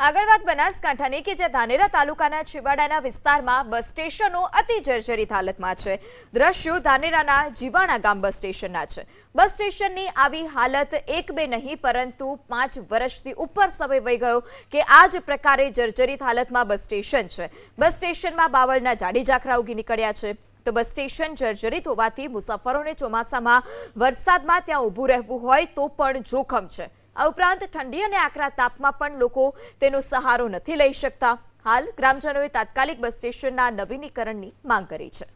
આગળ વાત બનાસકાંઠાની કે જ્યાં ધાનેરા તાલુકાના છેવાડાના વિસ્તારમાં બસ સ્ટેશનો અતિ જર્જરિત હાલતમાં છે। દ્રશ્યો ધાનેરાના જીવાણા ગામ બસ સ્ટેશનના છે। બસ સ્ટેશનની આવી હાલત એક બે નહીં પરંતુ 5 વર્ષથી ઉપર સમય વહી ગયો કે આ જ પ્રકારે જર્જરિત હાલતમાં બસ સ્ટેશન છે। બસ સ્ટેશનમાં બાવળના જાડી ઝાખરા ઉગી નીકળ્યા છે। તો બસ સ્ટેશન જર્જરિત હોવાથી મુસાફરોને ચોમાસામાં વરસાદમાં ત્યાં ઊભું રહેવું હોય તો પણ જોખમ છે। આ ઉપરાંત ઠંડી અને આકરા તાપમાં પણ લોકો તેનો સહારો નથી લઈ શકતા। હાલ ગ્રામજનોએ તાત્કાલિક બસ સ્ટેશનના નવીનીકરણની માંગ કરી છે।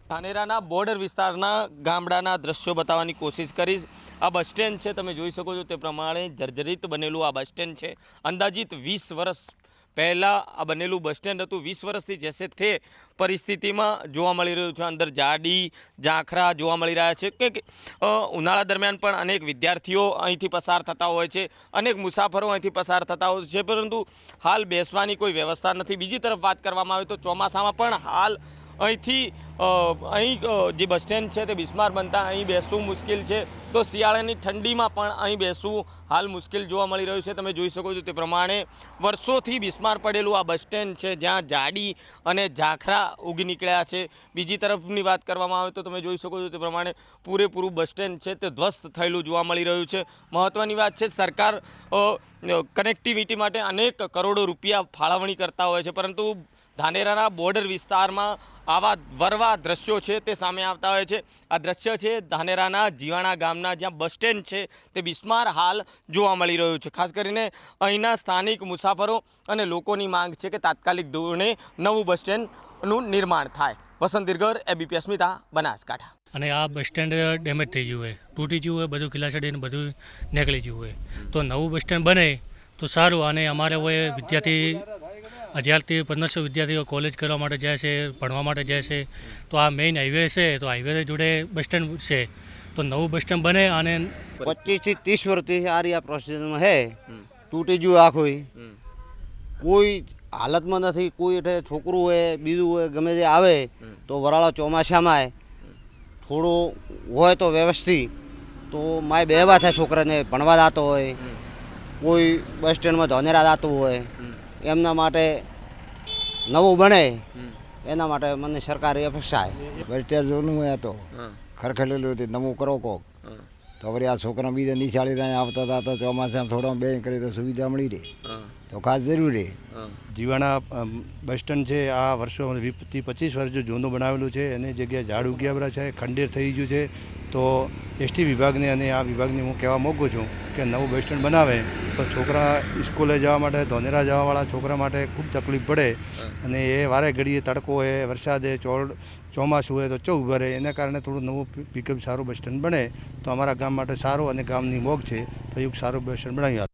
ધાનેરાના બોર્ડર વિસ્તારના ગામડાના દ્રશ્યો બતાવવાની કોશિશ કરીશ। આ બસ સ્ટેન્ડ છે, તમે જોઈ શકો છો તે પ્રમાણે જર્જરિત બનેલું આ બસ સ્ટેન્ડ છે। અંદાજિત 20 વર્ષ પહેલાં આ બનેલું બસ સ્ટેન્ડ હતું। 20 વર્ષથી જશે તે પરિસ્થિતિમાં જોવા મળી રહ્યું છે। અંદર જાડી ઝાંખરા જોવા મળી રહ્યા છે કે ઉનાળા દરમિયાન પણ અનેક વિદ્યાર્થીઓ અહીંથી પસાર થતા હોય છે, અનેક મુસાફરો અહીંથી પસાર થતા હોય છે, પરંતુ હાલ બેસવાની કોઈ વ્યવસ્થા નથી। બીજી તરફ વાત કરવામાં આવે તો ચોમાસામાં પણ હાલ અહીંથી જે બસ સ્ટેન્ડ છે તે બિસ્માર બનતા અહીં બેસવું મુશ્કેલ છે। તો શિયાળાની ઠંડીમાં પણ અહીં બેસવું હાલ મુશ્કેલ જોવા મળી રહ્યું છે। તમે જોઈ શકો છો તે પ્રમાણે વર્ષોથી બિસ્માર પડેલું આ બસ સ્ટેન્ડ છે, જ્યાં જાડી અને ઝાંખરા ઉગી નીકળ્યા છે। બીજી તરફની વાત કરવામાં આવે તો તમે જોઈ શકો છો તે પ્રમાણે પૂરેપૂરું બસ સ્ટેન્ડ છે તે ધ્વસ્ત થયેલું જોવા મળી રહ્યું છે। મહત્ત્વની વાત છે, સરકાર કનેક્ટિવિટી માટે અનેક કરોડો રૂપિયા ફાળવણી કરતા હોય છે, પરંતુ ધાનેરાના બોર્ડર વિસ્તારમાં આવા વરવા દ્રશ્યો છે તે સામે આવતા હોય છે। આ દ્રશ્ય છે ધાનેરાના જીવાણા ગામના, જ્યાં બસ સ્ટેન્ડ છે તે બિસ્માર હાલ જોવા મળી રહ્યું છે। ખાસ કરીને અહીંના સ્થાનિક મુસાફરો અને લોકોની માંગ છે કે તાત્કાલિક ધોરણે નવું બસ સ્ટેન્ડનું નિર્માણ થાય। વસંત દિરગર, એબીપી અસ્મિતા, બનાસકાંઠા। અને આ બસ સ્ટેન્ડ ડેમેજ થઈ ગયું હોય, તૂટી ગયું હોય, બધું ખીલાસડીને બધું નીકળી ગયું હોય, તો નવું બસ સ્ટેન્ડ બને તો સારું। અને અમારે હોય વિદ્યાર્થી 1000 થી 1500 વિદ્યાર્થીઓ કોલેજ કરવા માટે જાય છે, ભણવા માટે જાય છે, તો આ મેઇન હાઈવે છે, તો હાઈવે જોડે બસ સ્ટેન્ડ છે, તો નવું બસ સ્ટેન્ડ બને। અને 25 થી 30 વર્ષથી આ રહ્યા પ્રોસેસમાં હે, તૂટી ગયું આખું, કોઈ હાલતમાં નથી। કોઈ એટલે છોકરું હોય બીજું હોય ગમે તે આવે તો વરાળા ચોમાસામાં થોડું હોય તો વ્યવસ્થિત તો માય બેવા થાય, છોકરાને ભણવા જતો હોય, કોઈ બસ સ્ટેન્ડમાં ધાનેરા જતું હોય, એમના માટે નવું બને એના માટે મને સરકારી અપેક્ષા છે। બસ સ્ટેન્ડ જૂનું હોય તો ખરખરેલું હતું, નવું કરો કોક તો વળી આ છોકરા બીજા નિશાળી ત્યાં આવતા હતા તો ચોમાસામાં થોડો બેન કરી તો સુવિધા મળી રહે તો ખાસ જરૂરી। જીવાણા બસ સ્ટેન્ડ છે, આ વર્ષો 20 થી 25 વર્ષ જો જૂનું બનાવેલું છે, એની જગ્યાએ ઝાડ ઉગ્યા છે, ખંડેર થઈ ગયું છે। તો એસટી વિભાગને અને આ વિભાગને હું કહેવા માગું છું કે નવું બસ સ્ટેન્ડ બનાવે તો છોકરા સ્કૂલે જવા માટે, ધાનેરા જવાવાળા છોકરા માટે ખૂબ તકલીફ પડે, અને એ વારે ઘડીએ તડકો હોય, વરસાદે, ચોમાસું હોય તો ચૌ ભરે, એના કારણે થોડું નવું પિકઅપ સારું બસ સ્ટેન્ડ બને તો અમારા ગામ માટે સારું, અને ગામની મોગ છે તો એક સારું બસ સ્ટેન્ડ બનાવી